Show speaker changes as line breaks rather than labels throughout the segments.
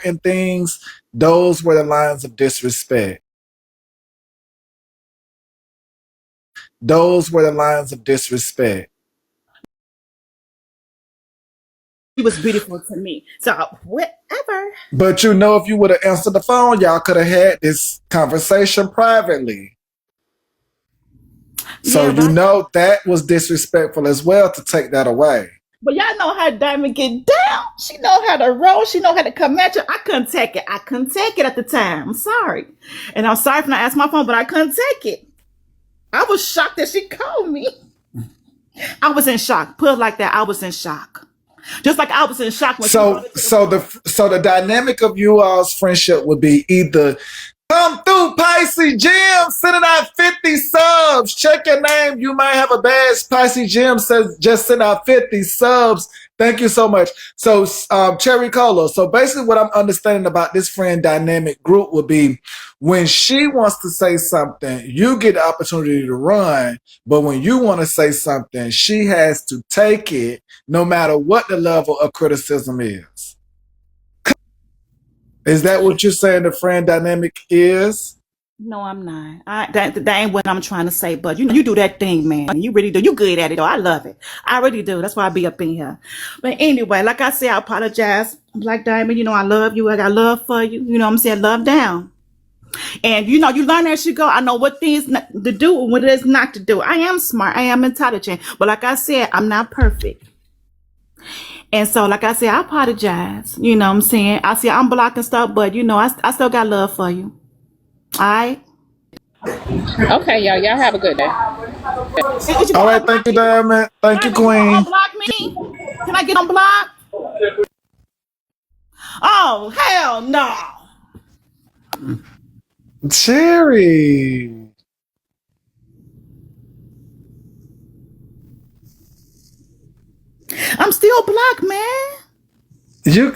and things, those were the lines of disrespect. Those were the lines of disrespect.
She was beautiful to me. So whatever.
But you know, if you would have answered the phone, y'all could have had this conversation privately. So
Yeah,
you know that was disrespectful as well to take that away.
but y'all know how Diamond get down. She know how to roll. She know how to come at you. I couldn't take it. I couldn't take it at the time. I'm sorry. And I'm sorry for not answering my phone, but I couldn't take it. I was shocked that she called me. I was in shock. Put it like that. I was in shock. Just like I was in shock when
the dynamic of you all's friendship would be either come through Pisces Gym, sending out 50 subs. Check your name. You might have a badge. Pisces Gym says just send out 50 subs. Thank you so much. So Cherry Cola. So basically what I'm understanding about this friend dynamic group would be when she wants to say something, you get the opportunity to run. But when you want to say something, she has to take it no matter what the level of criticism is. Is that what you're saying the friend dynamic is?
No, I'm not. That ain't what I'm trying to say. But you do that thing, man. You really do. You good at it, though. I love it. I really do. That's why I be up in here. But anyway, like I said, I apologize, Black Diamond. You know, I love you. I got love for you. You know what I'm saying? Love down. And you know, you learn as you go. I know what things to do and what it is not to do. I am smart. I am intelligent. But like I said, I'm not perfect. And so, like I said, I apologize. You know what I'm saying? I see I'm blocking stuff, but you know, I still got love for you. All right.
Okay, y'all have a good day.
All right, thank you, Diamond. Thank you, Queen.
Unblock me? Can I get unblocked? Oh, hell no.
Cherry.
I'm still blocked, man.
You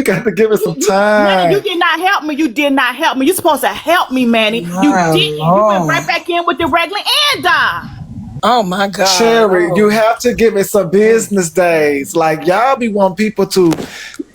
got to give it some time.
Manny, you did not help me. You did not help me. You're supposed to help me, Manny. You didn't. You went right back in with the regular and
Oh my God.
Cherry, you have to give it some business days. Like y'all be wanting people to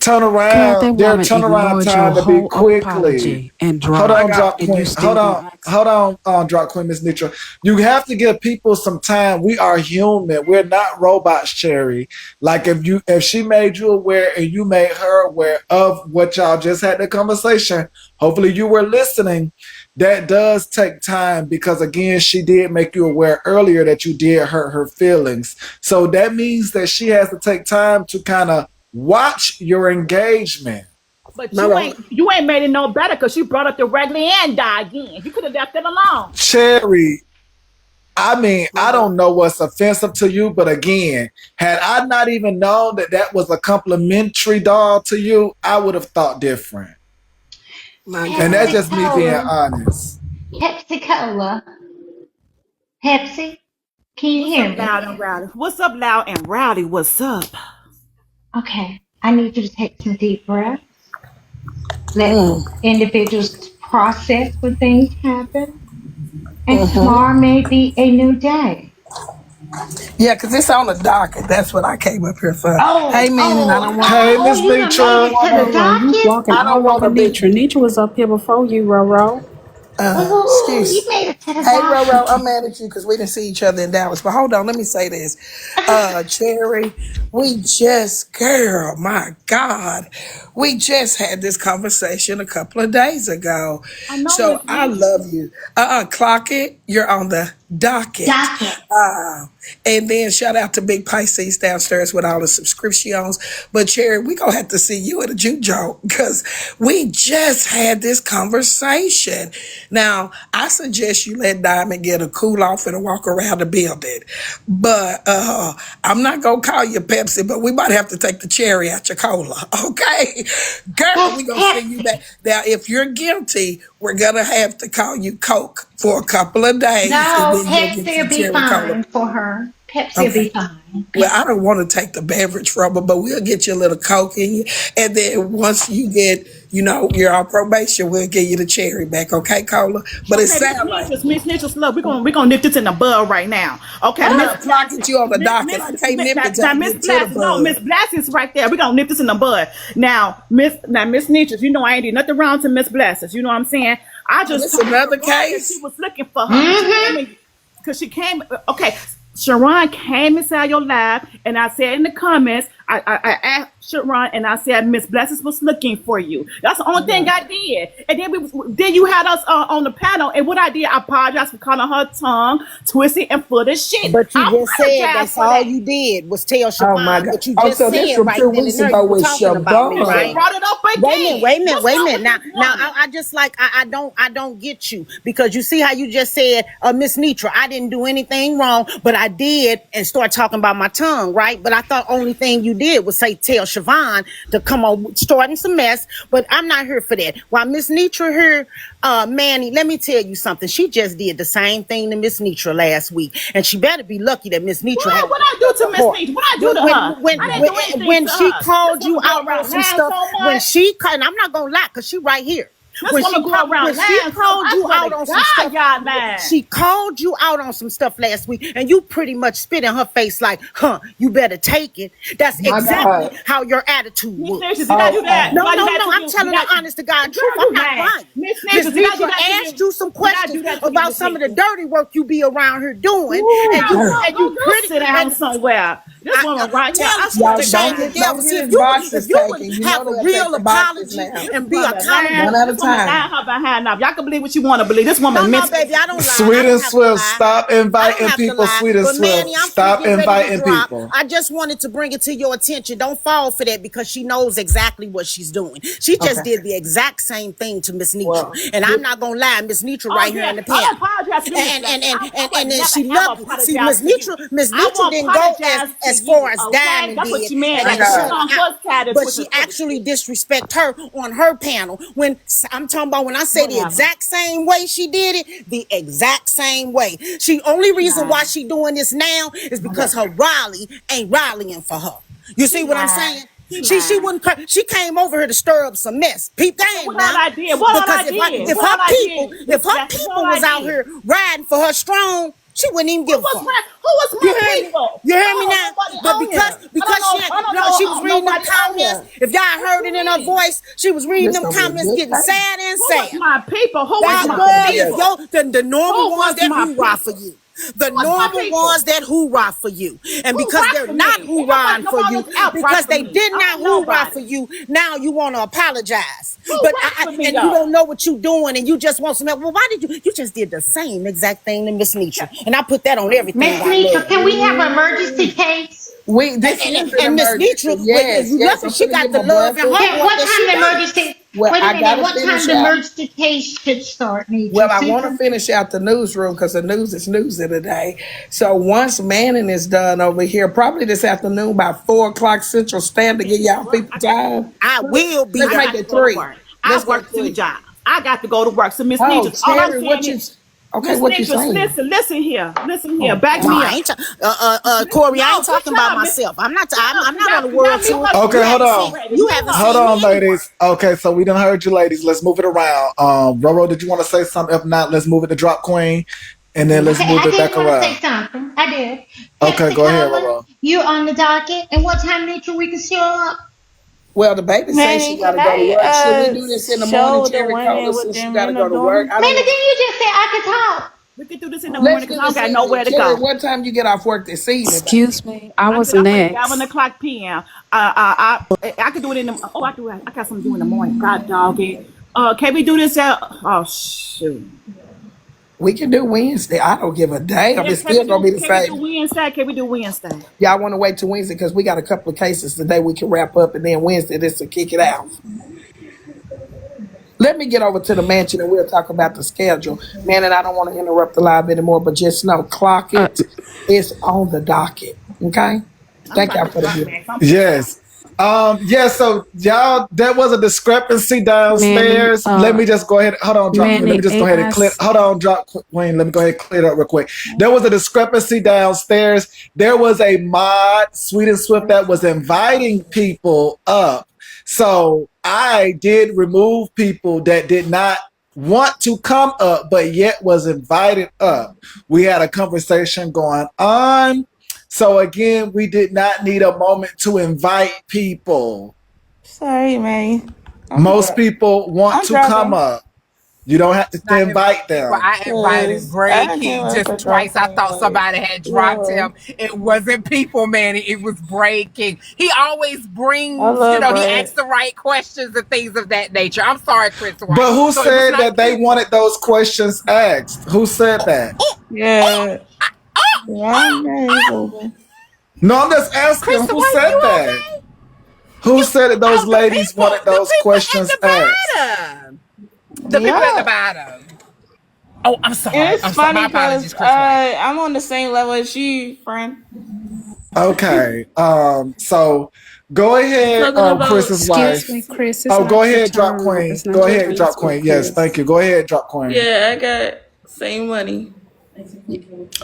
turn around. Their turnaround time to be quickly. Hold on, Drop Queen. Hold on, Drop Queen, Miss Nitra. You have to give people some time. We are human. We're not robots, Cherry. Like if she made you aware and you made her aware of what y'all just had the conversation, hopefully you were listening. That does take time because, again, she did make you aware earlier that you did hurt her feelings. So that means that she has to take time to kind of watch your engagement.
But you ain't made it no better because you brought up the regular and again. You could have left it alone.
Cherry, I mean, I don't know what's offensive to you, but again, had I not even known that that was a complimentary doll to you, I would have thought different. And that's just me being honest.
Pepsi Cola. Pepsi? Can you hear me?
Loud and rowdy. What's up, loud and rowdy? What's up?
Okay. I need you to take some deep breaths. Let individuals process when things happen. And tomorrow may be a new day.
Yeah, because it's on the docket. That's what I came up here for.
Hey,
man, I don't want
Hey, Miss Nitra.
You walking all over Nitra. Nitra was up here before you, Roro.
Excuse
you made it to the
Hey,
docket.
Roro, I'm mad at you because we didn't see each other in Dallas. But hold on, let me say this. Cherry, girl, my God. We just had this conversation a couple of days ago. I love you. Clock it. You're on the docket. And then shout out to Big Pisces downstairs with all the subscriptions. But Cherry, we gonna have to see you at a juke joint because we just had this conversation. Now, I suggest you let Diamond get a cool off and a walk around the building. But I'm not gonna call you Pepsi, but we might have to take the cherry out your cola. Okay? Girl, we gonna send you back. Now, if you're guilty, we're gonna have to call you Coke for a couple of days.
No, Pepsi will be fine for her. Pepsi will
Okay.
be fine.
Well, I don't want to take the beverage from her, but we'll get you a little Coke in you. And then once you get, you're on probation, we'll give you the cherry back. Okay, Cola? But it
Okay,
sounds like
Miss Nichols, look, we're gonna nip this in the bud right now. Okay,
I
Miss
gotta clock at you on the docket. I can't nip it till I
Miss
get to the
Blassie, no, Miss
bud.
Blassie's right there. We're gonna nip this in the bud. Now, Miss Nichols, I ain't did nothing wrong to Miss Blassie. You know what I'm saying? I
Oh,
just
this
told
another
her that
case?
she was looking for her. Because she came, okay. Sharon came inside your live, and I said in the comments, I asked Sharon, and I said Miss Blessings was looking for you. That's the only thing I did. And then you had us on the panel, and what I did, I apologize for calling her tongue twisted and full of shit.
But you
I
just said
apologize
that's
for
all
that.
you did was tell
Oh my
Siobhan
God.
what you
Oh,
just
so this
said
from
right
2
then and
weeks
there.
ago
You were
with
talking about me,
And she
right?
Siobhan.
brought it up again.
Wait a minute.
What's wrong with this
Now
woman?
I just like I don't get you because you see how you just said, Miss Nitra, I didn't do anything wrong, but I did, and start talking about my tongue, right? But I thought only thing you did was say tell Siobhan to come on starting some mess. But I'm not here for that. While Miss Nitra here, Manny, let me tell you something. She just did the same thing to Miss Nitra last week, and she better be lucky that Miss Nitra had
What I do to Miss
support.
Niche? What I do to her? I didn't do anything
When
to
she
her.
called
This
you
woman go
out on
around
some
lying
stuff,
so
when
much.
she and I'm not gonna lie, cause she right here.
This woman go around
When she
lying so
called
I
you
swear
out
to
on some
God,
stuff,
y'all lying.
she called you out on some stuff last week, and you pretty much spit in her face like, you better take it. That's
My
exactly
God.
how your attitude
Miss
was.
Natures, did I do that?
No,
Did I do
no,
that
no.
to
I'm
you?
telling the honest to God truth.
Girl,
I'm
you
not
lying.
lying.
Miss
Miss
Natures, did I do
Nitra
that to
asked
you?
you some
Did I
questions
do that to you,
about
Miss
some of the
Natures?
dirty work you be around here doing, and
Go
you pretty
sit down
and
somewhere. This woman right here,
tell
I
the
swear
truth
Y'all
to
to shame
don't
the
God.
get
devil.
don't
See,
get
if
his
if
boxes
you would
taken. You
have
know
a
they'll take
real
the boxes
apology
now.
and be
Woman lying.
One
accountable.
at a
This woman
time.
lying her behind up. Y'all can believe what you want to believe. This
No,
woman
no,
mentally.
baby, I don't lie. I
Sweet
don't
and
have to
Swift,
lie.
stop
I don't
inviting
have to
people.
lie.
Sweet and
But Manny,
Swift,
I'm finna
stop
get ready to
inviting
drop.
people.
I just wanted to bring it to your attention. Don't fall for that because she knows exactly what she's doing. She just
Okay.
did the exact same thing to Miss Nitra.
Well,
And I'm not gonna lie, Miss Nitra
Oh
right here
yeah,
in the
I don't
panel.
apologize to you, Miss Blessing. I
And
would
then
never
she
ever
lucky. See,
apologize to you.
Miss
I
Nitra
won't
didn't go
apologize to
as far
you,
as
okay?
Diamond
That's what
did
you mean.
my
That
and
she
shut
God.
her
on
out.
her side and
But
twisted
she
full of
actually
shit.
disrespect her on her panel. When I'm talking about when I say the
Whatever.
exact same way she did it, the exact same way. She only
She
reason why
lied.
she doing this now is
My
because
God.
her Raleigh ain't rallying for her. You see
She
what I'm
lied.
saying?
She
She
lied.
wouldn't. She came over here to stir up some mess. Peep
Okay,
game
what all
now,
I did? What all
because
I did?
if
What
her
all I
people
did?
if
Miss
her
Blessing, what
people
all I
was out
did?
here riding for her strong, she wouldn't even
Who
give a
was
fuck.
my
You heard me?
people?
You
I
heard me
don't know
now?
nobody
But
on here.
because
I don't
she was
know
reading them
nobody on
comments.
here.
If y'all
What
heard it
you
in her
mean?
voice, she was reading
This
them
gonna be a
comments,
good
getting
time.
sad and
Who was
sad.
my people? Who was
This
That
is
my
gonna be
was
a
people?
the normal
Who
ones
was
that
my
hoorah for
people?
you.
Who
The
was my
normal
people?
ones that hoorah for you. And
Who
because
rock
they're
for
not
me? Ain't nobody,
hoorahing for
nobody
you,
else out rock
because
for
they
me.
did
I
not
don't
hoorah
nobody.
for you, now you want to apologize.
Who
But
rock for me
and you
though?
don't know what you're doing and you just want some help. Well, why did you just did the same exact thing to Miss Nitra? And I put that on everything
Miss
I
Nitra,
love.
can we have an emergency case?
This is an
And Miss Nitra,
emergency.
if
Yes,
you
yes.
lucky,
I'm
she
gonna
got
get
the
my
love in her
breakfast.
Can,
heart
what
that she
time the
does.
emergency?
Well,
Wait a
I
minute.
gotta
What
finish
time the
out.
emergency case should start, Nitra?
Well, I
Say
want to
something.
finish out the newsroom because the news is newsy today. So once Manning is done over here, probably this afternoon by 4 o'clock Central Standard, to give y'all people time.
I will be
Let's
I
there.
make
got to
it
go to
3.
work. I
Let's go
work 2
3.
jobs. I got to go to work. So Miss
Oh,
Nitras, all I'm
Terry,
saying
what
is,
you? Okay,
Miss
what you
Nitras,
saying?
listen here,
Oh
back
No,
me
I
up.
ain't. Corey, I
No,
ain't
good
talking about
job, Miss.
myself. I'm not.
No,
I'm not on the
y'all
world
mute
tour.
her.
Okay,
You
hold
haven't
on.
seen.
Already.
You
Mute
haven't
her.
Hold
seen me
on,
anywhere.
ladies. Okay, so we done heard you, ladies. Let's move it around. Roro, did you want to say something? If not, let's move it to Drop Queen, and then let's
Okay,
move
I
it
did
back
want to say
around.
something. I did.
Okay,
Pepsi
go ahead,
Cola,
Roro.
you on the docket. And what time, Nitra, we can show up?
Well, the baby says she
Manny,
got
can
to go to
I
work. Should we do this in the morning,
show the
Cherry Cola,
women what
since
their
she got to
men
go
are
to work?
doing?
I
Man,
don't
didn't
want.
you just say I could talk?
We can do this in the morning
Let's
because
do
I don't
this
got
evening.
nowhere to
Cherry,
go.
what time you get off work this evening, baby?
Excuse me. I
I
was
get off at 11
next.
o'clock p.m. I could do it in the. Oh, I got something to do in the morning. God dog it. Can we do this at? Oh shoot.
We can do Wednesday. I don't give a damn.
Yeah,
It's still gonna be the same.
Can we do Wednesday?
Y'all want to wait till Wednesday because we got a couple of cases today we can wrap up, and then Wednesday this will kick it out. Let me get over to the mansion and we'll talk about the schedule. Man, and I don't want to interrupt the live anymore, but just know, clock
Uh,
it. It's on the docket. Okay?
I'm
Thank
about
y'all
to
for the
drop
view.
back. I'm finna go.
Yes. Yeah, so y'all, there was a discrepancy
Manny,
downstairs. Let me just go ahead. Hold on, drop queen. Let me
Manny,
just go ahead and clear. Hold on, drop queen. Let me go ahead and clear it up real quick. There was a discrepancy downstairs. There was a mod, Sweet and Swift, that was inviting people up. So I did remove people that did not want to come up, but yet was invited up. We had a conversation going on. So again, we did not need a moment to invite people.
Sorry, Manny.
Most people want
I'm
to come
dropping.
up. You don't have to
I
invite
invited people.
them.
I invited
Cause
Brad
I came
King
up
just
for
twice. I
dropping.
thought somebody had dropped
Yeah,
him. It wasn't people, Manny. It was Brad King. He always
I
brings,
love
he
Brad.
asks the right questions and things of that nature. I'm sorry, Chris White.
But who
So it was
said
not
that they
people.
wanted those questions asked? Who said that?
Yeah, my
Oh,
name
oh,
open.
No, I'm just asking
Chris
who
White,
said
you
that?
okay?
Who said that those
Oh,
ladies wanted
the
those
people at
questions
the
asked?
bottom. The people at the
Yeah,
bottom. Oh, I'm
and
sorry.
it's
My
funny
apologies,
because
Chris White.
I'm on the same level as you, friend.
Okay. So go ahead,
Talking about
Chris's
excuse
wife.
me, Chris. It's
Oh, go
not your
ahead, drop
turn.
queen.
It's not
Go
your
ahead,
turn to
drop
speak,
queen. Yes, thank
Chris.
you. Go ahead, drop queen.
yeah, I got same money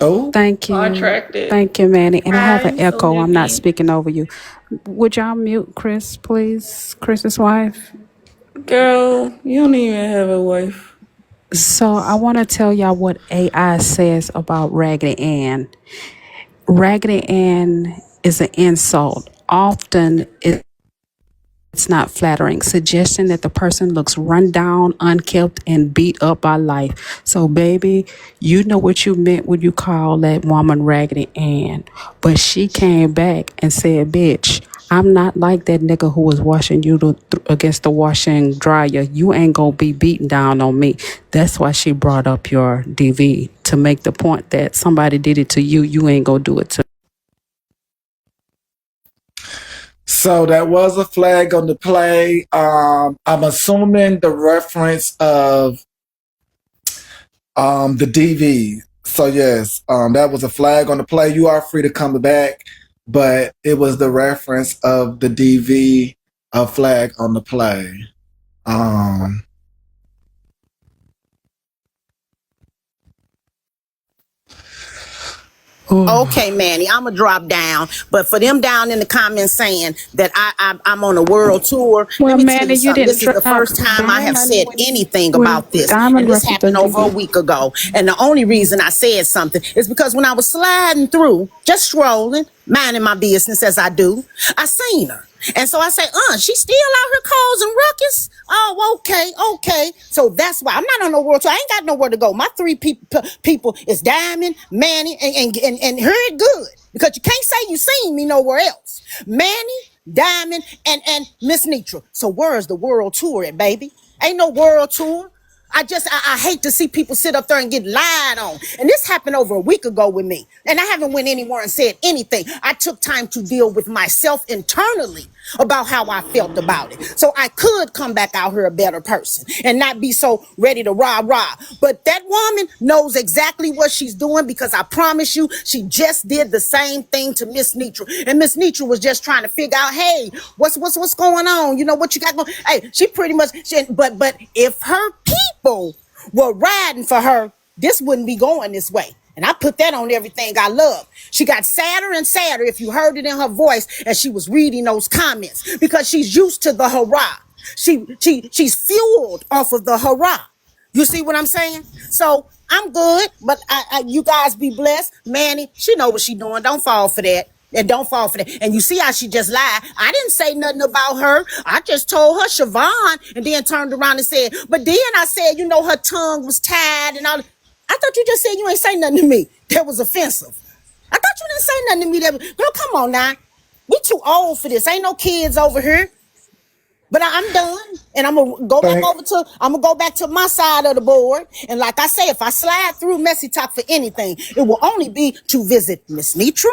Oh,
Thank you.
contracted.
Thank you, Manny. And I have an
Hi,
echo. I'm not
Suzuki.
speaking over you. Would y'all mute Chris, please? Chris's wife.
Girl, you don't even have a wife.
So I want to tell y'all what AI says about Raggedy Ann. Raggedy Ann is an insult. Often it's not flattering, suggesting that the person looks run down, unkempt, and beat up by life. So, baby, you know what you meant when you called that woman Raggedy Ann. But she came back and said, bitch, I'm not like that nigga who was washing you against the washing dryer. You ain't gonna be beaten down on me. That's why she brought up your DV to make the point that somebody did it to you. You ain't gonna do it to.
so that was a flag on the play. I'm assuming the reference of the DV. So yes, that was a flag on the play. You are free to come back, but it was the reference of the DV, a flag on the play. Um,
Okay, Manny, I'm gonna drop down. But for them down in the comments saying that I'm on a world tour, let
Well,
me tell
Manny,
you
you
something.
didn't
This is the
drop
first time I have
Diamond.
said anything
Well,
about this, and
Diamond
this
represents
happened over a
DV.
week ago. And the only reason I said something is because when I was sliding through, just strolling, minding my business as I do, I seen her. And so I say, she's still out here causing ruckus. Oh, okay, okay. So that's why I'm not on no world tour. I ain't got nowhere to go. My three people is Diamond, Manny, and Heard Good. Because you can't say you seen me nowhere else. Manny, Diamond, and Miss Nitra. So where's the world tour at, baby? Ain't no world tour. I hate to see people sit up there and get lied on. And this happened over a week ago with me. And I haven't went anywhere and said anything. I took time to deal with myself internally about how I felt about it. So I could come back out here a better person and not be so ready to rah. But that woman knows exactly what she's doing, because I promise you, she just did the same thing to Miss Nitra. And Miss Nitra was just trying to figure out, hey, what's going on? You know what you got going? Hey, she pretty much, but if her people were riding for her, this wouldn't be going this way. And I put that on everything I love. She got sadder and sadder if you heard it in her voice as she was reading those comments, because she's used to the hurrah. She's fueled off of the hurrah. You see what I'm saying? So I'm good, but you guys be blessed. Manny, she know what she doing. Don't fall for that. And don't fall for that. And you see how she just lied. I didn't say nothing about her. I just told her Siobhan, and then turned around and said, but then I said, her tongue was tied and all. I thought you just said you ain't say nothing to me. That was offensive. I thought you didn't say nothing to me. Girl, come on now. We too old for this. Ain't no kids over here. But I'm done, and
thank,
I'm gonna go back to my side of the board. And like I say, if I slide through Messy Talk for anything, it will only be to visit Miss Nitra,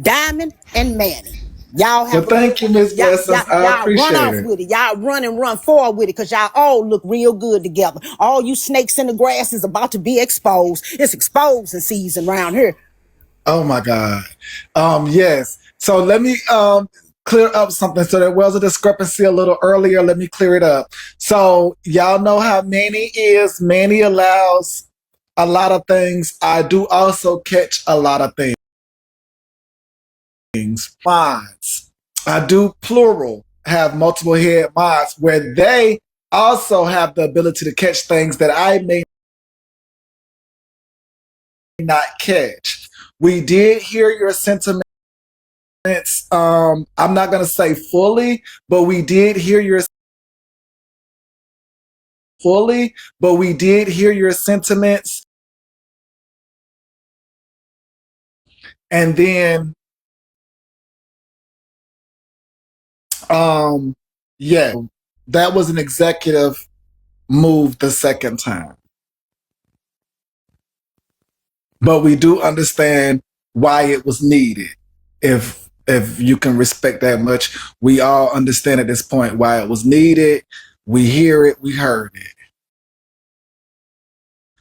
Diamond, and Manny. Y'all
well,
have a good
thank you,
one.
Miss Blessings. I
Y'all run
appreciate
off
it.
with it. Y'all run and run forward with it, because y'all all look real good together. All you snakes in the grass is about to be exposed. It's exposing season around here.
Oh my God. Yes. So let me clear up something. So there was a discrepancy a little earlier. Let me clear it up. So y'all know how Manny is. Manny allows a lot of things. I do also catch a lot of things. Mods. I do plural have multiple head mods where they also have the ability to catch things that I may not catch. We did hear your sentiments. I'm not going to say fully, but we did hear your sentiments. And then, yeah, that was an executive move the second time. But we do understand why it was needed. If you can respect that much, we all understand at this point why it was needed. We hear it, we heard it.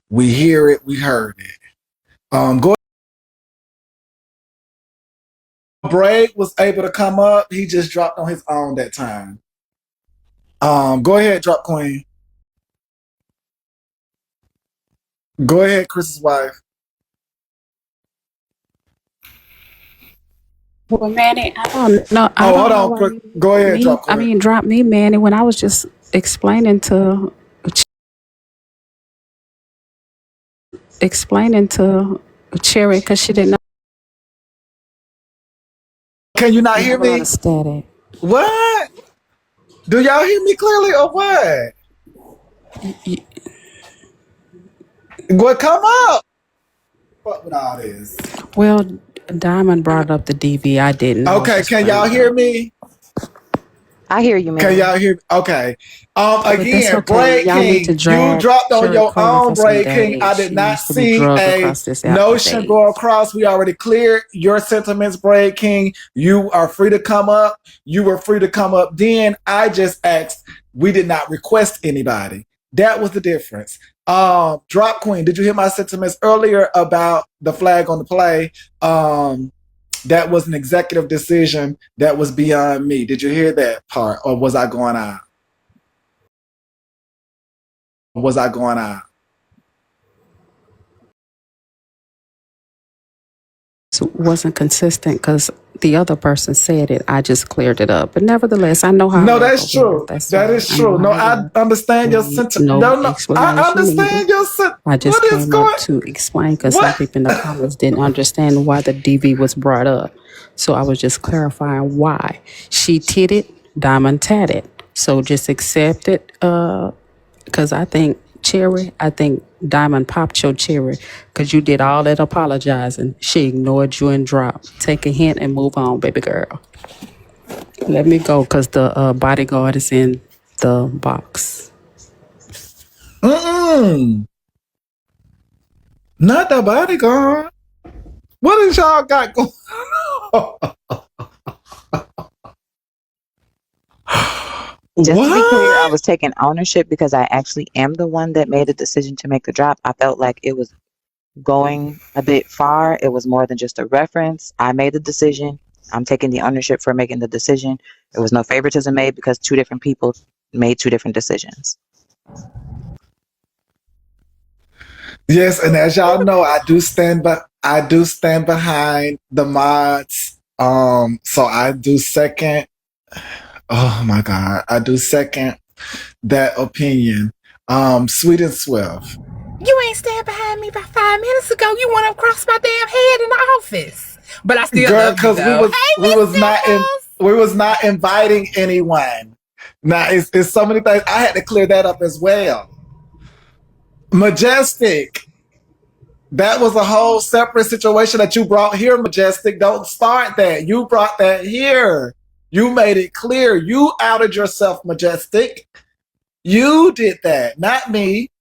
We hear it, we heard it. Go Braid was able to come up. He just dropped on his own that time. Go ahead, drop queen. Go ahead, Chris's wife.
Well, Manny, I don't know.
Hold on. Go ahead, drop queen.
I mean, drop me, Manny, when I was just explaining to Cherry because she didn't know.
Can you not hear me?
Static.
What? Do y'all hear me clearly or what? What come up? What with all this?
Well, Diamond brought up the DV. I didn't.
Okay, can y'all hear me?
I hear you, man.
Can y'all hear me? Okay. Again,
okay.
Braid King, you dropped on your own, Braid King. I did not see a notion go across. We already cleared your sentiments, Braid King. You are free to come up. You were free to come up then. I just asked. We did not request anybody. That was the difference. Drop Queen, did you hear my sentiments earlier about the flag on the play? That was an executive decision that was beyond me. Did you hear that part, or was I going out? Was I going out?
It wasn't consistent because the other person said it. I just cleared it up. But nevertheless, I know how.
No, that's true. That is true. No, I understand your sentiment. No, I understand your sentiment.
I just came up to explain because some people in the comments didn't understand why the DV was brought up. So I was just clarifying why. She titted, Diamond tatted. So just accept it. Because I think Diamond popped your cherry because you did all that apologizing. She ignored you and dropped. Take a hint and move on, baby girl. Let me go because the bodyguard is in the box.
Not the bodyguard. What is y'all got going on?
Just to be clear, I was taking ownership because I actually am the one that made the decision to make the drop. I felt like it was going a bit far. It was more than just a reference. I made the decision. I'm taking the ownership for making the decision. There was no favoritism made because two different people made two different decisions.
Yes, and as y'all know, I do stand behind the mods. So I do second. Oh my God, I do second that opinion. Sweet and Swift.
You ain't stand behind me about 5 minutes ago. You went across my damn head in the office. But I still love you, though.
we was not inviting anyone. Now it's so many things. I had to clear that up as well. Majestic. That was a whole separate situation that you brought here, Majestic. Don't start that. You brought that here. You made it clear. You outed yourself, Majestic. You did that, not me.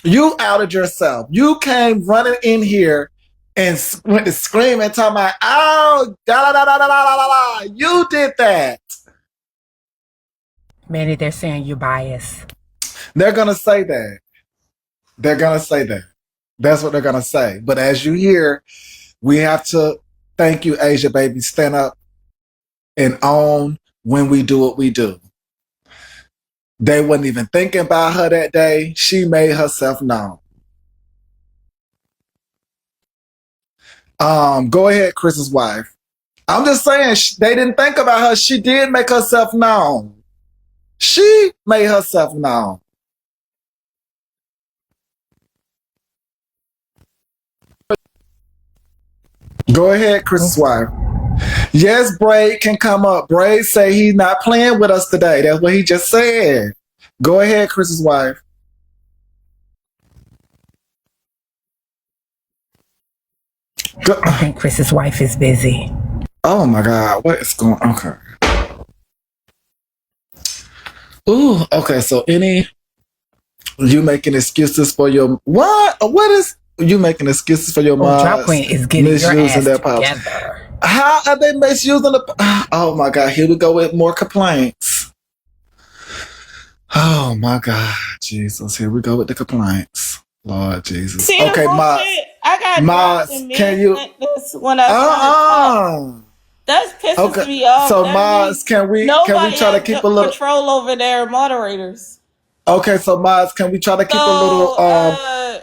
You outed yourself. You came running in here and went to scream and talking about, oh, da da da da da da da. You did that.
Manny, they're saying you're biased.
They're gonna say that. They're gonna say that. That's what they're gonna say. But as you hear, we have to thank you, Asia baby. Stand up and own when we do what we do. They wasn't even thinking about her that day. She made herself known. Go ahead, Chris's wife. I'm just saying, they didn't think about her. She did make herself known. She made herself known. Go ahead, Chris's wife. Yes, Braid can come up. Braid say he's not playing with us today. That's what he just said. Go ahead, Chris's wife.
I think Chris's wife is busy.
Oh my God, what is going on? Okay. Ooh, okay, so you making excuses for your what? What is you making excuses for your mom?
Drop Queen is getting misusing their power.
How are they misusing the? Oh my God, here we go with more complaints. Oh my God, Jesus, here we go with the complaints. Lord Jesus.
See,
okay, Mods.
I got
Mods, can you?
When I That's pisses me off.
So, Mods, can we try to keep a little
control over their moderators?
Okay, so Mods, can we try to keep a little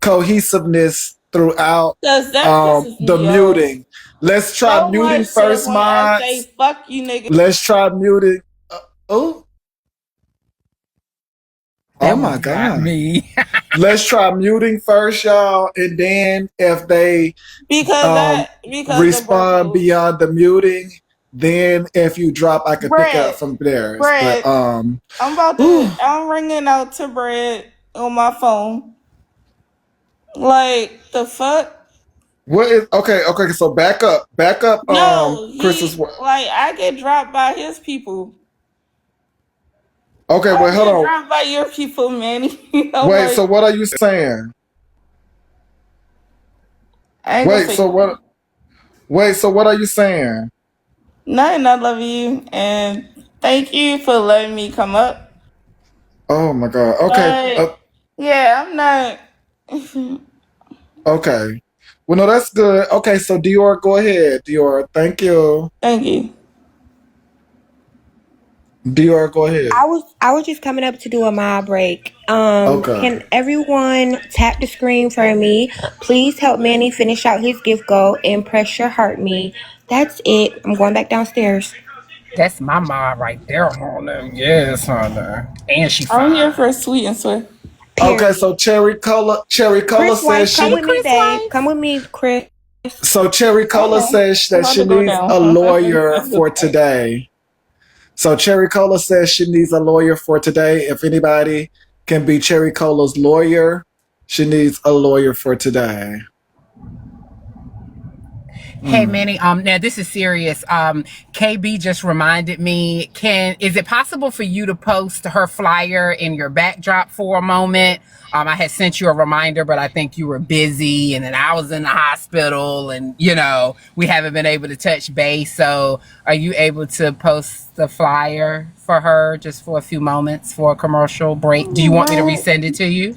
cohesiveness throughout the muting? Let's try muting first, Mods.
Say, fuck you, nigga.
Let's try muting. Oh my God.
Me.
Let's try muting first, y'all, and then if they
because
respond beyond the muting, then if you drop, I can pick up from there.
Brad, I'm ringing out to Brad on my phone. Like the fuck?
What is okay? So back up.
No,
Chris's
like I get dropped by his people.
Okay, wait, hold on.
Dropped by your people, Manny.
Wait, so what are you saying? Wait, so what are you saying?
Nothing. I love you and thank you for letting me come up.
Oh my God. Okay.
Yeah, I'm not.
Okay. Well, no, that's good. Okay, so Dior, go ahead. Dior, thank you.
Thank you.
Dior, go ahead.
I was just coming up to do a mod break. Can everyone tap the screen for me? Please help Manny finish out his gift goal and pressure heart me. That's it. I'm going back downstairs.
That's my mod right there, honey. Yes, honey. And she fine.
I'm here for a sweet and sweet.
Okay, so Cherry Cola says
come with me, babe. Come with me, Chris.
So Cherry Cola says that she needs a lawyer for today. So Cherry Cola says she needs a lawyer for today. If anybody can be Cherry Cola's lawyer, she needs a lawyer for today.
Hey Manny, now this is serious. KB just reminded me, is it possible for you to post her flyer in your backdrop for a moment? I had sent you a reminder, but I think you were busy and then I was in the hospital and we haven't been able to touch base. So are you able to post the flyer for her just for a few moments for a commercial break? Do you want me to resend it to you?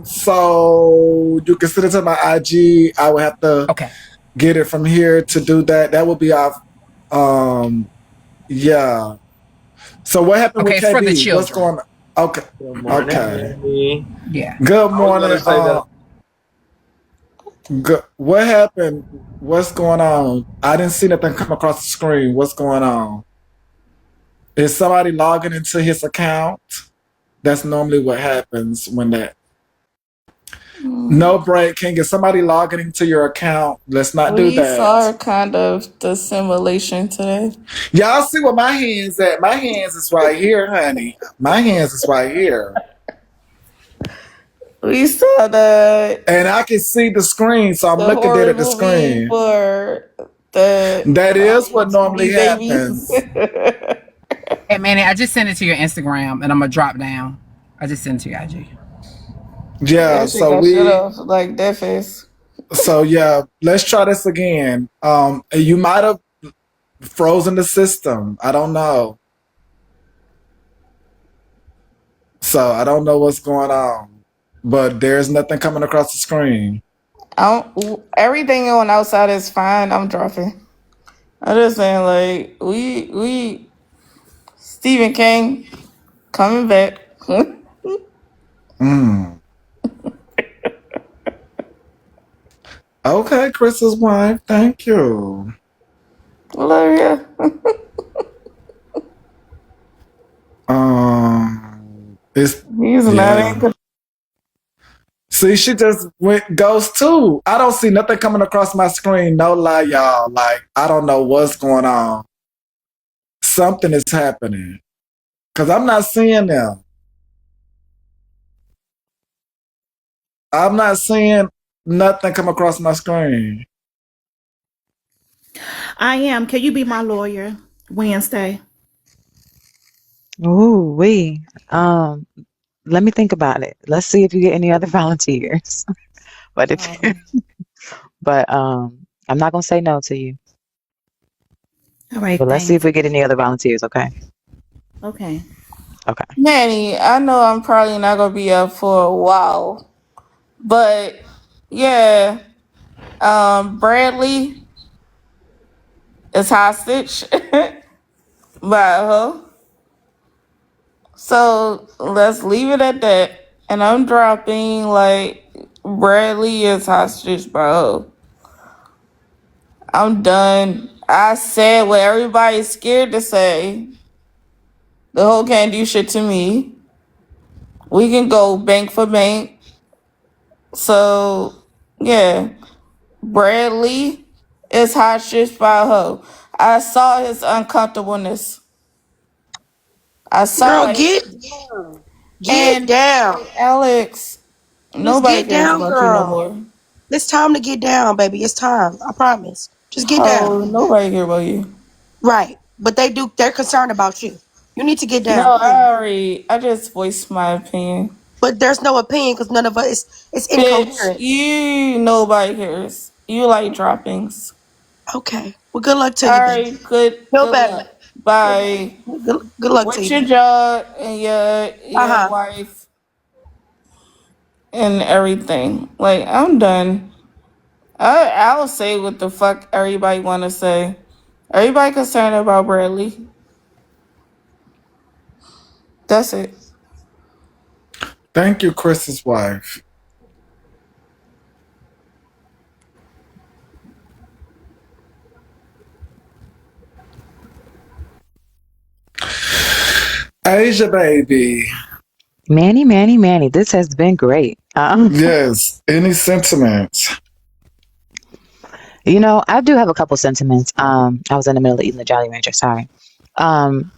So you can send it to my IG. I would have to get it from here to do that. That would be off. Yeah. So what happened with KB?
For the children.
What's going on? Okay.
Good morning,
okay.
Yeah.
Good morning. What happened? What's going on? I didn't see nothing come across the screen. What's going on? Is somebody logging into his account? That's normally what happens when that. No break. Can get somebody logging into your account? Let's not do that.
We saw kind of the simulation today.
Y'all see where my hands at? My hands is right here, honey. My hands is right here.
We saw that.
And I can see the screen, so I'm looking at the screen. That is what normally happens.
Hey Manny, I just sent it to your Instagram and I'm gonna drop down. I just sent it to your IG.
Yeah, so we
like that face.
So yeah, let's try this again. You might have frozen the system. I don't know. So I don't know what's going on, but there's nothing coming across the screen.
Everything on outside is fine. I'm dropping. I'm just saying, like, we Stephen King coming back.
Mm. Okay, Chris's wife. Thank you.
Love you.
It's
He's not
yeah.
in control.
See, she just went ghost too. I don't see nothing coming across my screen. No lie, y'all. Like I don't know what's going on. Something is happening because I'm not seeing them. I'm not seeing nothing come across my screen.
I am. Can you be my lawyer Wednesday?
Ooh, let me think about it. Let's see if you get any other volunteers. But if but I'm not gonna say no to you.
All right,
But let's see if
thanks.
we get any other volunteers, okay?
Okay.
Okay.
Manny, I know I'm probably not gonna be up for a while, but yeah, Bradley is hostage by a hoe. So let's leave it at that. And I'm dropping like Bradley is hostage, bro. I'm done. I said what everybody's scared to say. The whole can't do shit to me. We can go bank for bank. So yeah, Bradley is hostage by a hoe. I saw his uncomfortableness. I saw
Girl,
it.
get down. Get
And
down.
Alex,
Just
nobody
get
cares
down,
about you no
girl.
more.
It's time to get down, baby. It's time. I promise. Just get down.
Oh, nobody care about you.
Right. But they're concerned about you. You need to get
No,
down, please.
I just voiced my opinion.
But there's no opinion because none of us, it's
Bitch,
incoherent.
nobody cares. You like droppings.
Okay. Well, good luck to you then.
Alright, good
Feel better.
luck. Bye.
Good luck to
With
you.
your job and
Uh
your
huh.
wife and everything. Like, I'm done. I'll say what the fuck everybody wanna say. Everybody concerned about Bradley. That's it.
Thank you, Chris's wife. Asia, baby.
Manny, this has been great.
Yes. Any sentiments?
I do have a couple sentiments. I was in the middle of eating the Jolly Rancher, sorry. Um,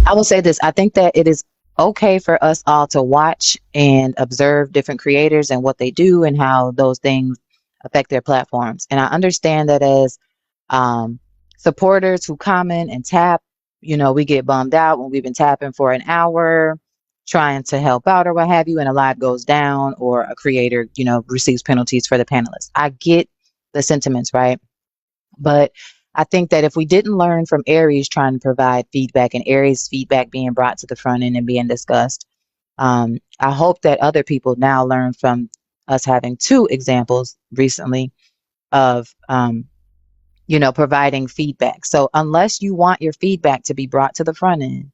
I will say this. I think that it is okay for us all to watch and observe different creators and what they do and how those things affect their platforms. And I understand that as um, supporters who comment and tap, we get bummed out when we've been tapping for an hour trying to help out or what have you, and a live goes down or a creator, receives penalties for the panelists. I get the sentiments, right? But I think that if we didn't learn from Aries trying to provide feedback and Aries feedback being brought to the front end and being discussed, I hope that other people now learn from us having two examples recently of, providing feedback. So unless you want your feedback to be brought to the front end,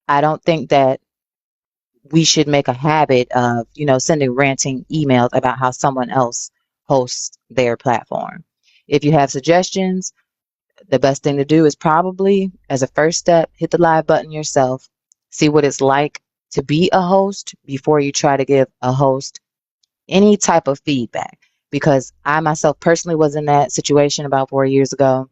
I don't think that we should make a habit of, sending ranting emails about how someone else hosts their platform. If you have suggestions, the best thing to do is probably, as a first step, hit the live button yourself, see what it's like to be a host before you try to give a host any type of feedback. Because I myself personally was in that situation about 4 years ago.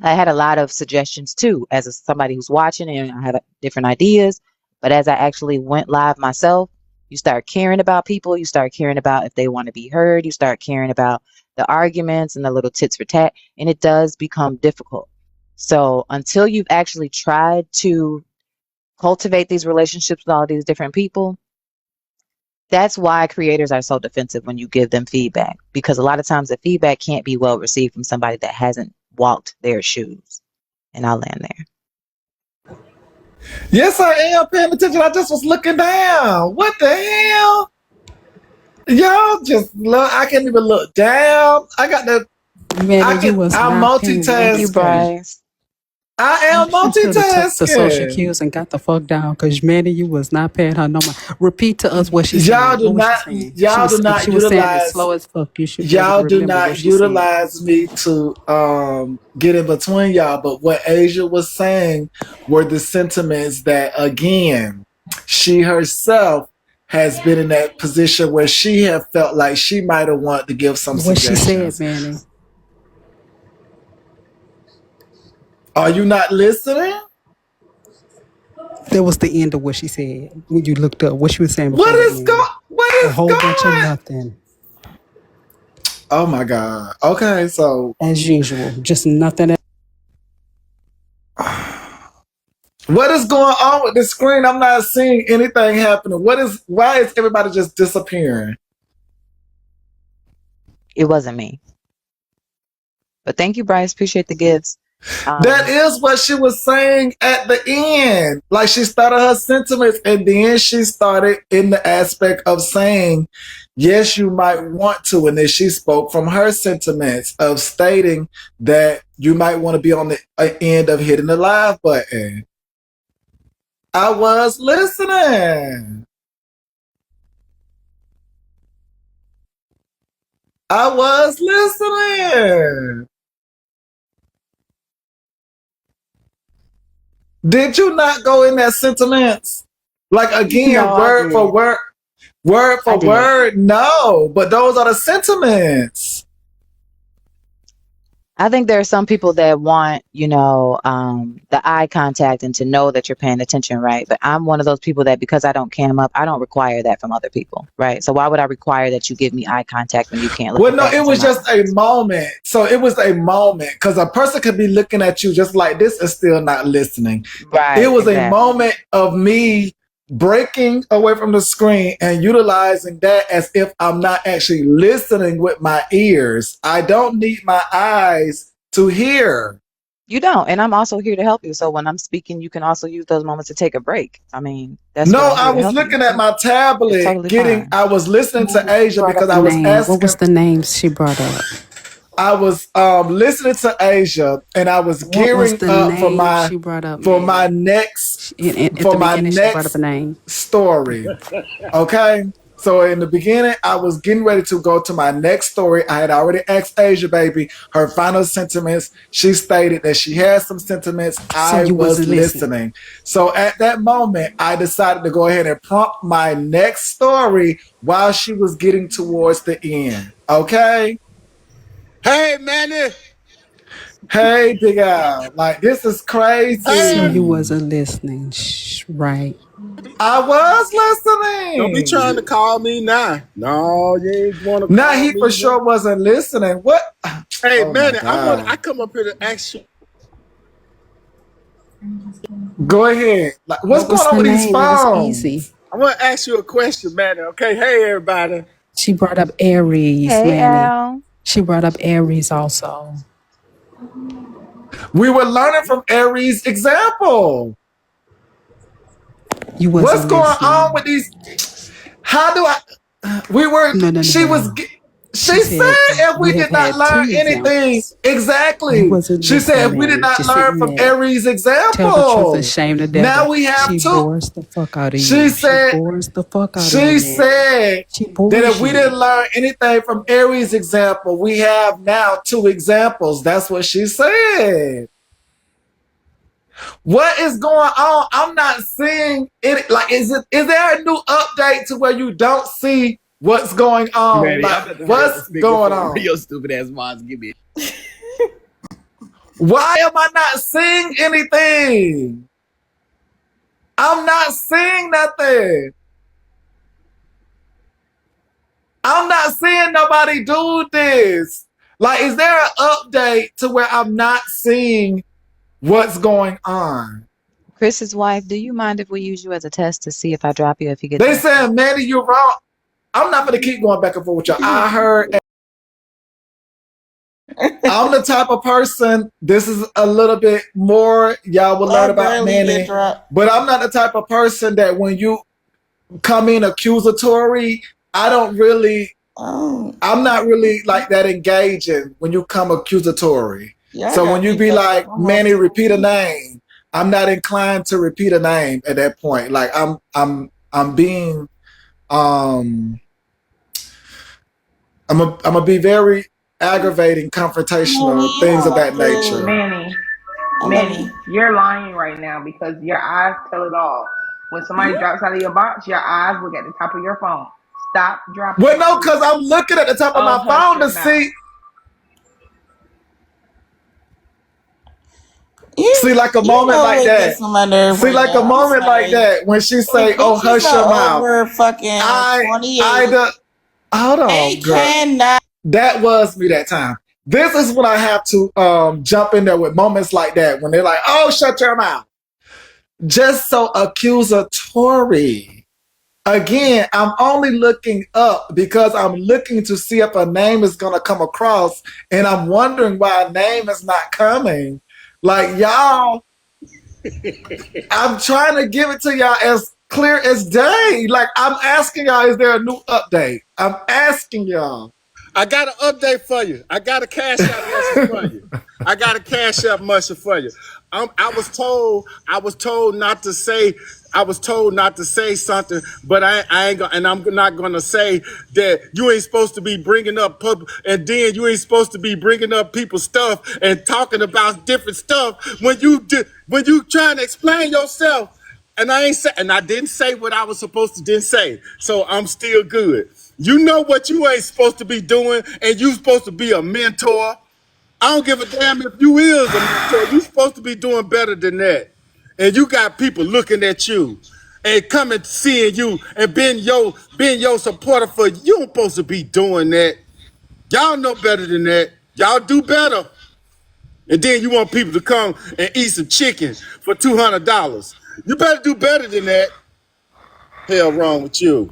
I had a lot of suggestions too, as somebody who's watching, and I had different ideas. But as I actually went live myself, you start caring about people. You start caring about if they want to be heard. You start caring about the arguments and the little tits for tat. And it does become difficult. So until you've actually tried to cultivate these relationships with all these different people, that's why creators are so defensive when you give them feedback, because a lot of times the feedback can't be well received from somebody that hasn't walked their shoes. And I'll land there.
Yes, I am paying attention. I just was looking down. What the hell? Y'all just look. I can't even look down. I got the
Manny, you was
I'm
not paying
Thank you,
multitasking.
Bryce.
I am
You should have took the social
multitasking.
cues and got the fuck down, because Manny, you was not paying her no mind. Repeat to us what she
Y'all
said.
do
What was she
not
saying?
y'all do
If
not
she was saying it
utilize
slow as fuck, you should be able to
y'all do
remember what
not
she said.
utilize me to get in between y'all. But what Asia was saying were the sentiments that, again, she herself has been in that position where she have felt like she might have wanted to give some
What she said,
suggestions.
Manny.
Are you not listening?
That was the end of what she said when you looked up what she was saying before that, Manny.
What
A
is
whole bunch of
going?
nothing.
Oh my God. Okay, so
As usual, just nothing.
what is going on with the screen? I'm not seeing anything happening. Why is everybody just disappearing?
It wasn't me. But thank you, Bryce. Appreciate the gifts.
That is what she was saying at the end. Like, she started her sentiments and then she started in the aspect of saying, yes, you might want to. And then she spoke from her sentiments of stating that you might want to be on the end of hitting the live button. I was listening. I was listening. Did you not go in that sentiments? Like, again,
No, I did.
word
I
for
did.
word, no. But those are the sentiments.
I think there are some people that want, the eye contact and to know that you're paying attention, right? But I'm one of those people that, because I don't cam up, I don't require that from other people, right? So why would I require that you give me eye contact when you can't look
Well,
me
no,
back
it
into
was
my
just
eyes?
a moment. So it was a moment because a person could be looking at you just like this and still not listening. It
Right,
was a
exactly.
moment of me breaking away from the screen and utilizing that as if I'm not actually listening with my ears. I don't need my eyes to hear.
You don't. And I'm also here to help you. So when I'm speaking, you can also use those moments to take a break. I mean, that's
No,
what I'm
I
here to
was
help you.
looking at my
It's
tablet,
totally fine.
I was listening to
She
Asia
brought up
because
a
I was
name. What
asking,
was the name she brought up?
I was listening to Asia and I was
What was
gearing
the
up
name she brought up,
for my
Manny?
next
At
for
the
my
beginning, she brought up a
next
name.
story. Okay. So in the beginning, I was getting ready to go to my next story. I had already asked Asia baby her final sentiments. She stated that she had some sentiments.
So
I
you
was
wasn't listening.
listening. So at that moment, I decided to go ahead and prompt my next story while she was getting towards the end. Okay.
Hey, Manny.
Hey, Big Al. Like, this is
So
Hey.
you
crazy.
wasn't listening. Right.
I was
Don't be trying
listening.
to call me now. No, you ain't want to
Now
call
he for
me now.
sure wasn't listening. What?
Hey,
Oh my
Manny, I
God.
come up here to ask you.
Go ahead. Like, what's
What
going
was
on
the
with these
name? It was
phones?
easy.
I want to ask you a question, Manny. Okay, hey everybody.
She brought up Aries,
Hey,
Manny.
Al.
She brought up Aries also.
We were learning from Aries' example.
You
What's
wasn't
going on
listening.
with these? How do I? We were.
No, no, no,
She was.
no.
She
She said
said if we
we have
did not
had
learn
two
anything,
examples. You
exactly.
wasn't
She said
listening,
if we did
Manny.
not
Just
learn
sitting
from
there.
Aries'
Tell the truth and
example,
shame the
now
devil.
we have
She
two.
bores the fuck out of
She
you. She
said.
bores the fuck out of you,
She
Manny.
said
She
that if
bores
we
you.
didn't learn anything from Aries' example, we have now two examples. That's what she said. What is going on? I'm not seeing it. Like, is there a new update to where you don't see what's going on?
Manny,
Like,
I'm about to hang up the
what's going
speakerphone.
on?
Your stupid ass moms give me.
Why am I not seeing anything? I'm not seeing nothing. I'm not seeing nobody do this. Like, is there an update to where I'm not seeing what's going on?
Chris's wife, do you mind if we use you as a test to see if I drop you if you get
They
desperate?
said, Manny, you're wrong. I'm not going to keep going back and forth with y'all. I heard. I'm the type of person, this is a little bit more, y'all will learn
I
about
barely get
Manny,
dropped.
but I'm not the type of person that when you come in accusatory, I don't really I'm not really like that engaging when you come accusatory. So when you be like, Manny, repeat a name, I'm not inclined to repeat a name at that point. Like I'm being I'm gonna be very aggravating, confrontational, things of that nature.
Manny, you're lying right now because your eyes tell it all. When somebody drops out of your box, your eyes look at the top of your phone. Stop dropping.
Well, no, because I'm looking at the top of my phone to see. See, like a moment like that. See, like a moment like that when she say, "Oh, hush your mouth." Hold on, girl. That was me that time. This is when I have to jump in there with moments like that when they're like, "Oh, shut your mouth." Just so accusatory. Again, I'm only looking up because I'm looking to see if a name is going to come across, and I'm wondering why a name is not coming. Like, y'all, I'm trying to give it to y'all as clear as day. Like, I'm asking y'all, is there a new update? I'm asking y'all.
I got an update for you. I got a cash out muscle for you. I got a cash out muscle for you. I was told not to say. I was told not to say something, but I ain't gonna, and I'm not gonna say that you ain't supposed to be bringing up and then you ain't supposed to be bringing up people's stuff and talking about different stuff when you trying to explain yourself. And I didn't say what I was supposed to didn't say. So I'm still good. You know what you ain't supposed to be doing, and you supposed to be a mentor. I don't give a damn if you is a mentor. You supposed to be doing better than that. And you got people looking at you and coming seeing you and being your supporter for you. You don't supposed to be doing that. Y'all know better than that. Y'all do better. And then you want people to come and eat some chicken for $200. You better do better than that. Hell wrong with you.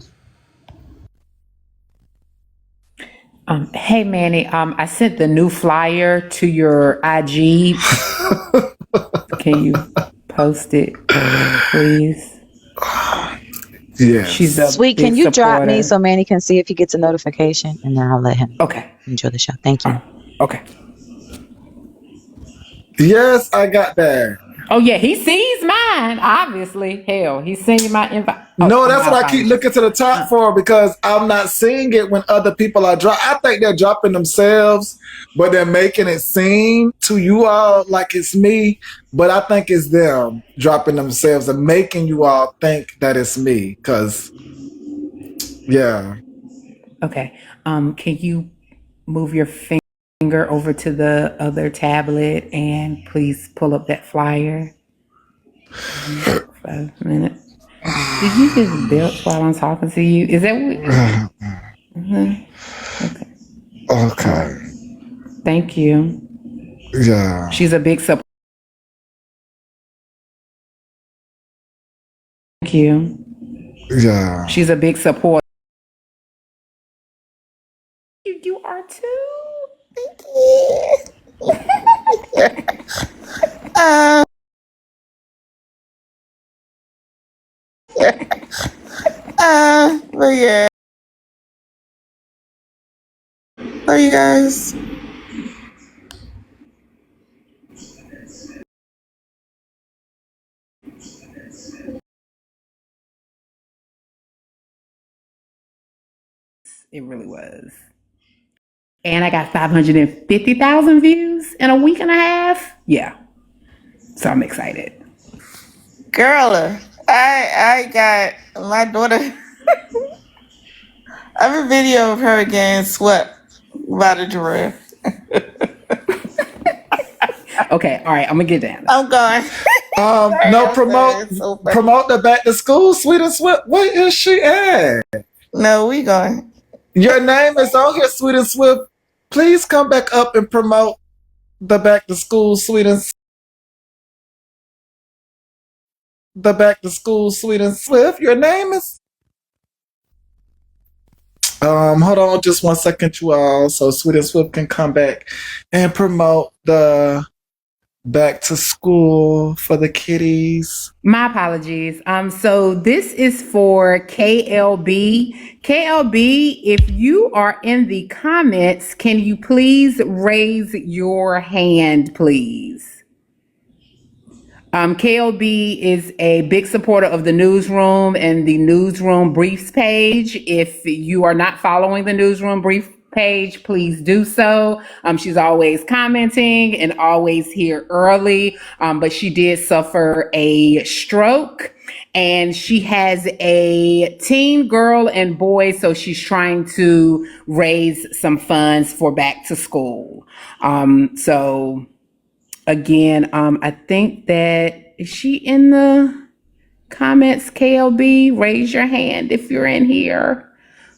Hey Manny, I sent the new flyer to your IG. Can you post it, please?
Yeah.
She's a
Sweet, can you drop me so Manny can see if he gets a notification, and then I'll let him enjoy the show. Thank you.
Okay.
Yes, I got that.
Oh yeah, he sees mine. Obviously, hell, he's sending my invite.
No, that's what I keep looking to the top for because I'm not seeing it when other people are dropping. I think they're dropping themselves, but they're making it seem to you all like it's me. But I think it's them dropping themselves and making you all think that it's me. Because, yeah.
Okay. Can you move your finger over to the other tablet and please pull up that flyer? 5 minutes. Did you just belch while I'm talking to you? Is that what?
Okay.
Thank you.
Yeah.
She's a big support. Thank you.
Yeah.
She's a big support. You are too. Thank you. But yeah. Love you guys. It really was. And I got 550,000 views in a week and a half. Yeah. So I'm excited. Girl, I got my daughter. I have a video of her getting swept by the giraffe. Okay, all right, I'm gonna get down. I'm going.
No, promote the back to school, Sweet and Swift. Where is she at?
No, we going.
Your name is on here, Sweet and Swift. Please come back up and promote the back to school, Sweet and the back to school, Sweet and Swift. Your name is. Hold on just 1 second, you all, so Sweet and Swift can come back and promote the back to school for the kiddies.
My apologies. So this is for KLB. KLB, if you are in the comments, can you please raise your hand, please? KLB is a big supporter of the newsroom and the newsroom briefs page. If you are not following the newsroom brief page, please do so. She's always commenting and always here early, but she did suffer a stroke and she has a teen girl and boy, so she's trying to raise some funds for back to school. So again, I think that is she in the comments, KLB? Raise your hand if you're in here.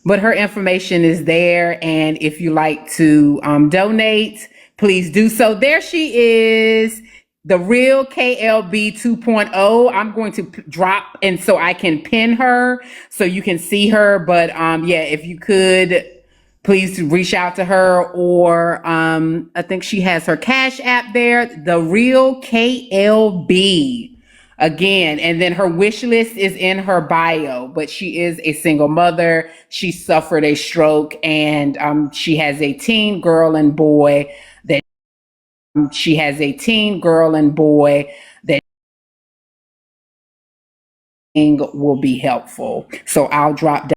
But her information is there, and if you like to donate, please do so. There she is, the real KLB 2.0. I'm going to drop, and so I can pin her so you can see her. But yeah, if you could, please reach out to her, or I think she has her Cash App there, the real KLB. Again, and then her wish list is in her bio, but she is a single mother. She suffered a stroke, and she has a teen girl and boy that will be helpful. So I'll drop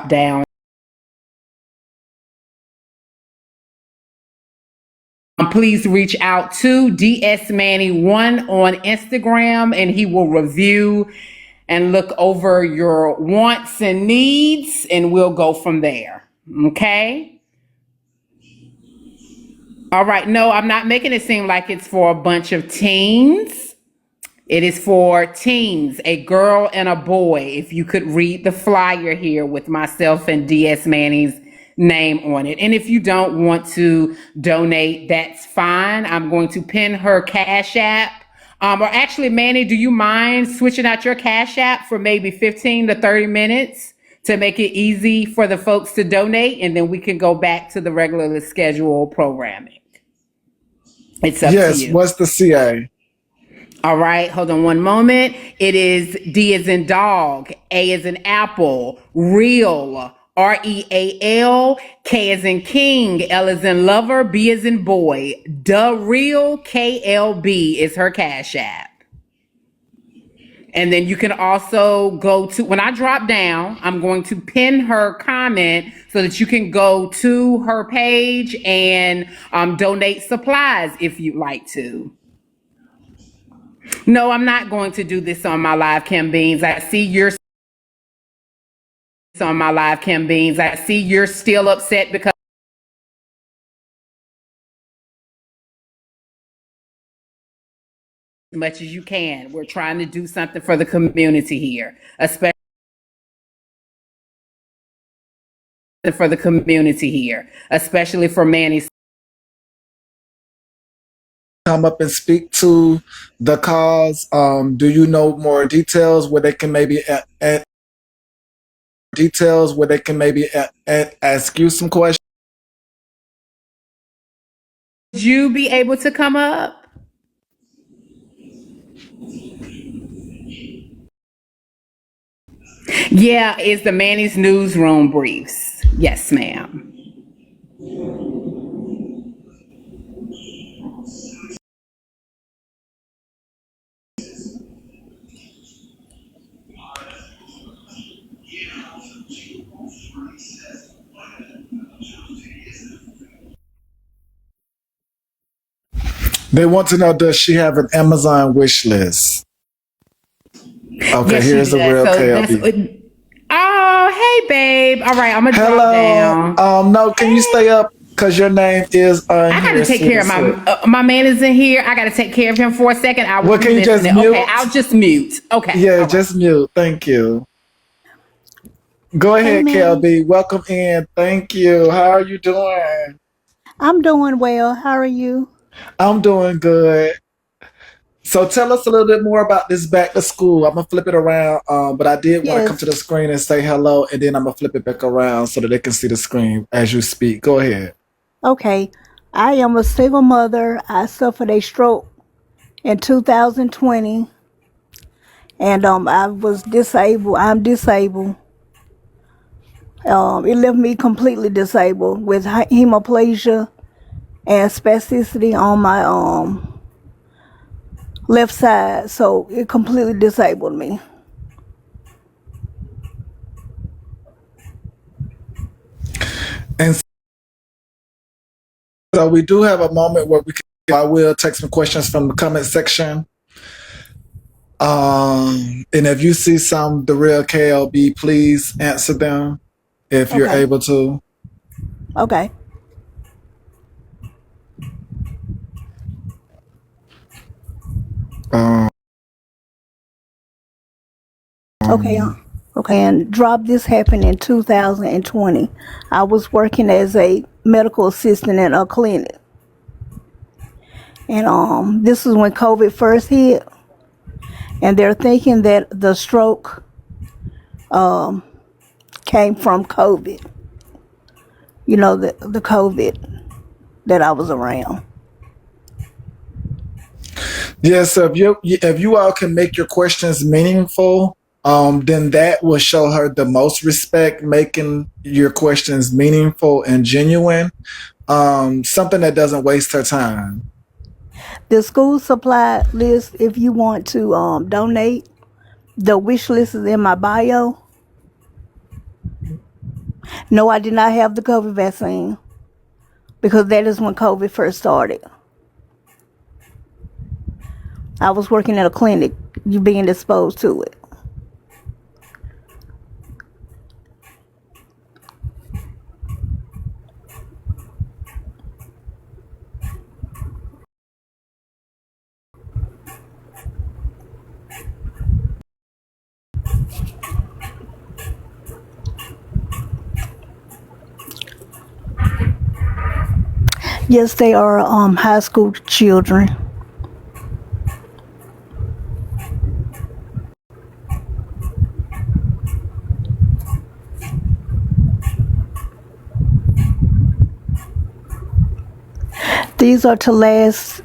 down. Please reach out to DS Manny 1 on Instagram, and he will review and look over your wants and needs, and we'll go from there. Okay? All right. No, I'm not making it seem like it's for a bunch of teens. It is for teens, a girl and a boy. If you could read the flyer here with myself and DS Manny's name on it. And if you don't want to donate, that's fine. I'm going to pin her Cash App. Or actually, Manny, do you mind switching out your Cash App for maybe 15 to 30 minutes to make it easy for the folks to donate? And then we can go back to the regularly scheduled programming. It's up to you.
Yes, what's the CA?
All right, hold on one moment. It is D as in dog, A as in apple, real, REAL, K as in king, L as in lover, B as in boy. The real KLB is her Cash App. And then you can also go to, when I drop down, I'm going to pin her comment so that you can go to her page and donate supplies if you'd like to. No, I'm not going to do this on my live Kim Beans. I see you're still upset because as much as you can. We're trying to do something for the community here, especially for Manny's.
Come up and speak to the cause. Do you know more details where they can maybe ask you some questions?
Would you be able to come up? Yeah, it's the Manny's Newsroom Briefs. Yes, ma'am.
They want to know, does she have an Amazon wish list? Okay,
yes,
here's the real KLB.
Oh, hey, babe. All right, I'm going to drop down.
No, can you stay up? Because your name is
I got to take care of my man is in here. I got to take care of him for a second.
Can you just mute?
Okay, I'll just mute. Okay.
Yeah, just mute. Thank you. Go ahead, KLB. Welcome in. Thank you. How are you doing?
I'm doing well. How are you?
I'm doing good. So tell us a little bit more about this back to school. I'm going to flip it around, but I did want to come to the screen and say hello, and then I'm going to flip it back around so that they can see the screen as you speak. Go ahead.
Okay. I am a single mother. I suffered a stroke in 2020, and I was disabled. I'm disabled. It left me completely disabled with hemiplegia and spasticity on my left side. So it completely disabled me.
And so we do have a moment where I will take some questions from the comment section. And if you see some the real KLB, please answer them if you're able to.
Okay. Okay. And drop this happened in 2020. I was working as a medical assistant in a clinic. And this is when COVID first hit. And they're thinking that the stroke came from COVID. You know, the COVID that I was around.
Yes, so if you all can make your questions meaningful, then that will show her the most respect, making your questions meaningful and genuine. Something that doesn't waste her time.
The school supply list, if you want to donate, the wish list is in my bio. No, I did not have the COVID vaccine because that is when COVID first started. I was working at a clinic, you being exposed to it. Yes, they are high school children. These are to last.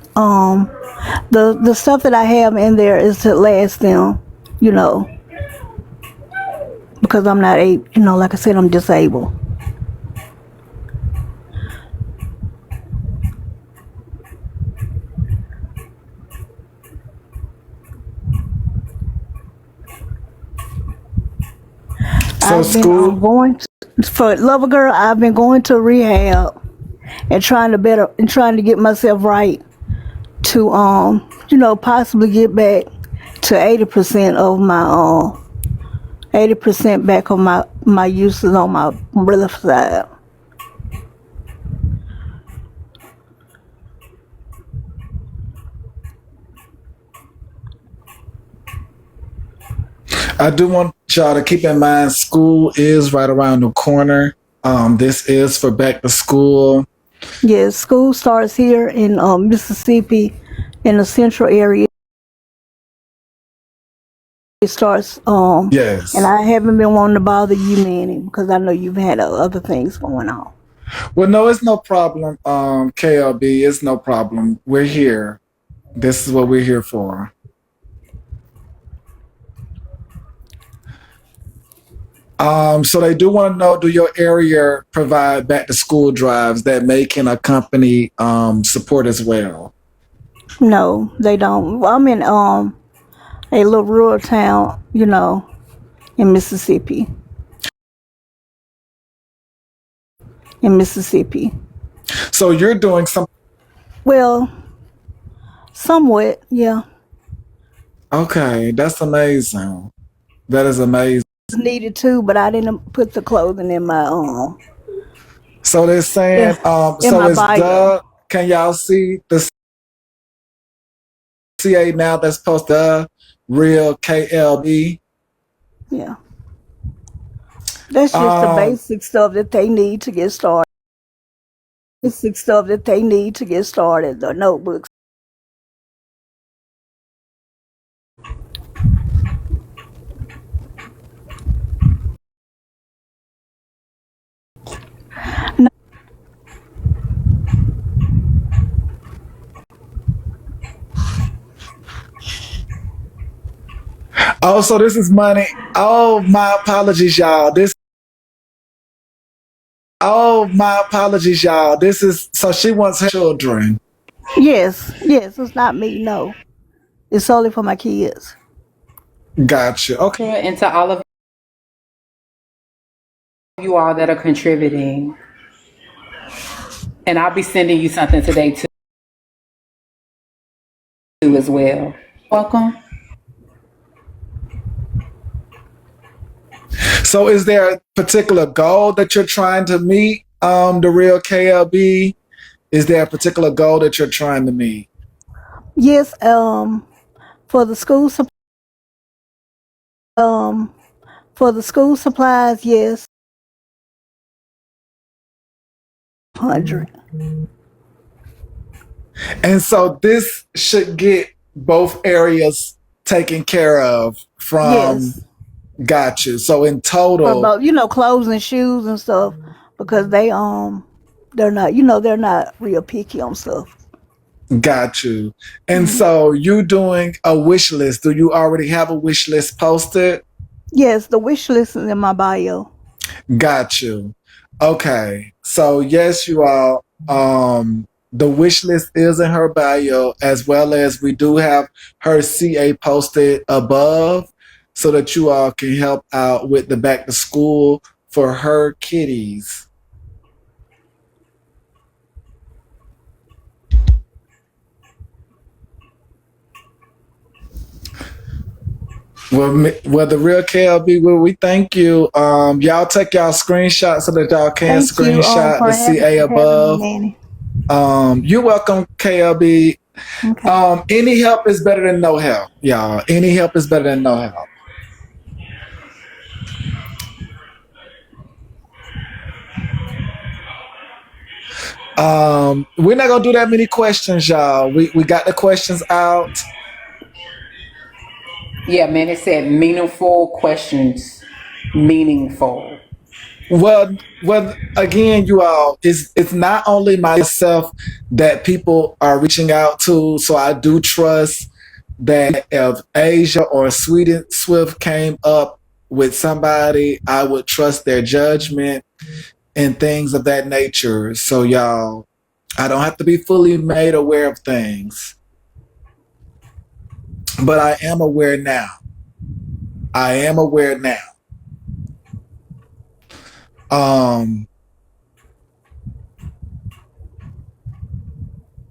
The stuff that I have in there is to last them, you know, because I'm not like I said, I'm disabled.
So
for Lover Girl, I've been going to rehab and trying to get myself right to possibly get back to 80% of my 80% back of my uses on my left side.
I do want y'all to keep in mind school is right around the corner. This is for back to school.
Yes, school starts here in Mississippi in the central area. It starts
yes.
And I haven't been wanting to bother you, Manny, because I know you've had other things going on.
Well, no, it's no problem, KLB. It's no problem. We're here. This is what we're here for. So they do want to know, do your area provide back to school drives that may can accompany support as well?
No, they don't. I'm in a little rural town, in Mississippi.
So you're doing some.
Well, somewhat, yeah.
Okay, that's amazing. That is amazing.
Needed to, but I didn't put the clothing in my
So they're saying, so it's the. Can y'all see the CA now that's posted the real KLB?
Yeah. That's just the basic stuff that they need to get started. The notebooks.
Oh, so this is money. Oh, my apologies, y'all. Oh, my apologies, y'all. This is so she wants her children.
Yes, yes, it's not me. No, it's solely for my kids.
Gotcha. Okay.
And to all of you all that are contributing. And I'll be sending you something today too as well. Welcome.
So is there a particular goal that you're trying to meet? The real KLB? Is there a particular goal that you're trying to meet?
Yes, for the school supplies, yes, 100.
And so this should get both areas taken care of from
Yes,
got you. So in
for
total,
both, clothes and shoes and stuff, because they're not real picky on stuff.
got you. And so you doing a wish list. Do you already have a wish list posted?
Yes, the wish list is in my bio.
Got you. Okay. So yes, you all. The wish list is in her bio, as well as we do have her CA posted above, so that you all can help out with the back to school for her kitties. Well, the real KLB, well, we thank you. Y'all take y'all screenshots so that y'all can
Thank you
screenshot
for
the CA
having me,
above.
Manny.
You're welcome, KLB.
Okay.
Any help is better than no help, y'all. Any help is better than no help. We're not gonna do that many questions, y'all. We got the questions out.
Yeah, man, it said meaningful questions. Meaningful.
Well, again, you all, it's not only myself that people are reaching out to. So I do trust that if Asia or Sweden Swift came up with somebody, I would trust their judgment and things of that nature. So y'all, I don't have to be fully made aware of things, but I am aware now. I am aware now. Um,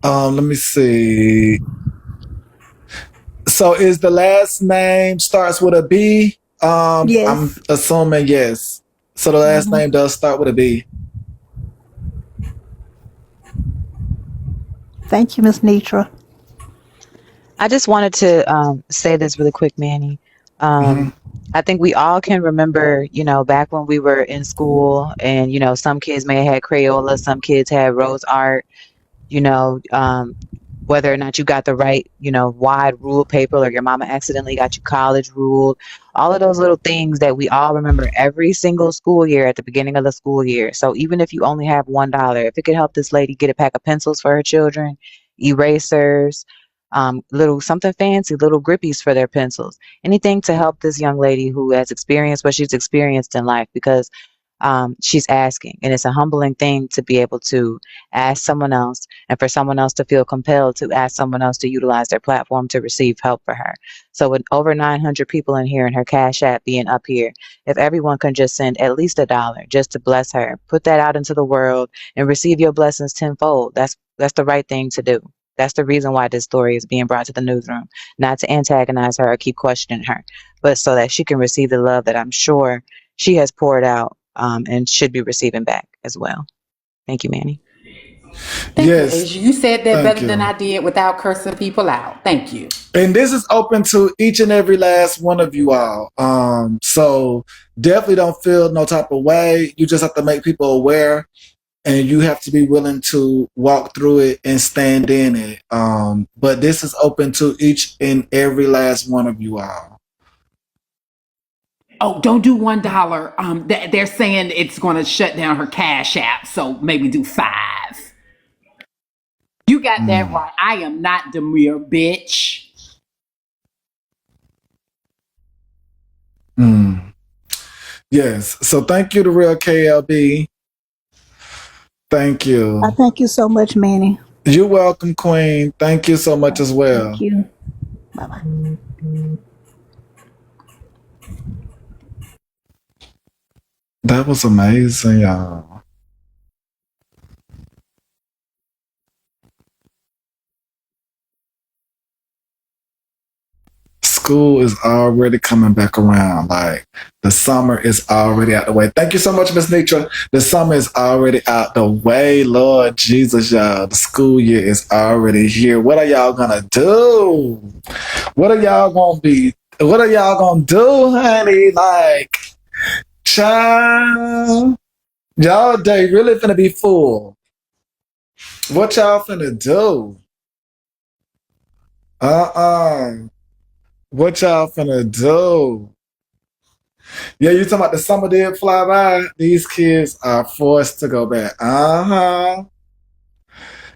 let me see. So is the last name starts with a B? I'm
Yes.
assuming yes. So the last name does start with a B.
Thank you, Miss Nitra.
I just wanted to say this really quick, Manny.
Hmm.
I think we all can remember, back when we were in school and, some kids may have had Crayola, some kids had Rose Art, you know, um, whether or not you got the right, wide ruled paper or your mama accidentally got you college ruled, all of those little things that we all remember every single school year at the beginning of the school year. So even if you only have $1, if it could help this lady get a pack of pencils for her children, erasers, little something fancy, little grippies for their pencils, anything to help this young lady who has experienced what she's experienced in life, because she's asking. And it's a humbling thing to be able to ask someone else and for someone else to feel compelled to ask someone else to utilize their platform to receive help for her. So with over 900 people in here and her Cash App being up here, if everyone can just send at least $1 just to bless her, put that out into the world and receive your blessings tenfold. That's the right thing to do. That's the reason why this story is being brought to the newsroom, not to antagonize her or keep questioning her, but so that she can receive the love that I'm sure she has poured out and should be receiving back as well. Thank you, Manny.
Thank you,
Yes,
Asia. You said that
thank
better than
you.
I did without cursing people out. Thank you.
And this is open to each and every last one of you all. So definitely don't feel no type of way. You just have to make people aware, and you have to be willing to walk through it and stand in it. But this is open to each and every last one of you all.
Oh, don't do $1. They're saying it's going to shut down her Cash App, so maybe do 5. You got that
Mm.
right. I am not Demure, bitch.
Mm. Yes. So thank you, the real KLB. Thank
I
you.
thank you so much, Manny.
You're welcome, Queen. Thank you so much as
Thank
well.
you. Bye bye.
That was amazing, y'all. School is already coming back around. Like the summer is already out the way. Thank you so much, Miss Nitra. The summer is already out the way. Lord Jesus, y'all. The school year is already here. What are y'all gonna do? What are y'all gonna be? What are y'all gonna do, honey? Like, child, y'all day really finna be full. What y'all finna do? Uh-uh. What y'all finna do? Yeah, you talking about the summer did fly by? These kids are forced to go back. Uh-huh.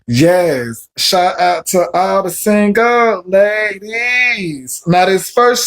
Yes. Shout out to all the single ladies. Now this first